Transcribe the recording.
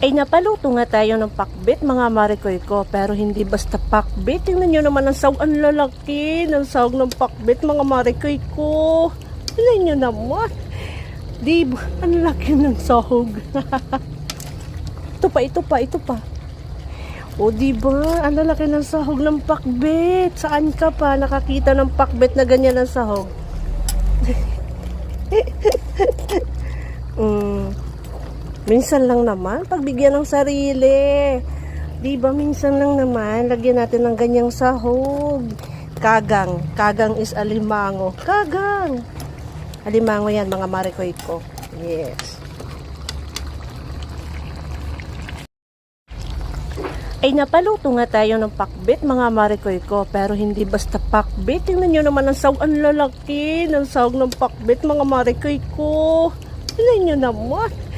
Ay napaluto nga tayo ng pakbit mga marikoy ko, pero hindi basta pakbit. Tingnan nyo naman ang sahog, ang lalaki ng sahog ng pakbit mga marikoy ko. Tingnan nyo naman. Diba? Ang laki ng sahog. ito pa. O diba? Ang lalaki ng sahog ng pakbit. Saan ka pa nakakita ng pakbit na ganyan ang sahog? Minsan lang naman, pagbigyan ng sarili. Diba, minsan lang naman, lagyan natin ng ganyang sahog. Kagang. Kagang is alimango. Kagang. Alimango yan, mga marikoy ko. Yes. Ay napaluto nga tayo ng pakbit, mga marikoy ko. Pero hindi basta pakbit. Tingnan nyo naman ang sahog, ang lalaki ng sahog ng pakbit, mga marikoy ko. Tingnan nyo naman.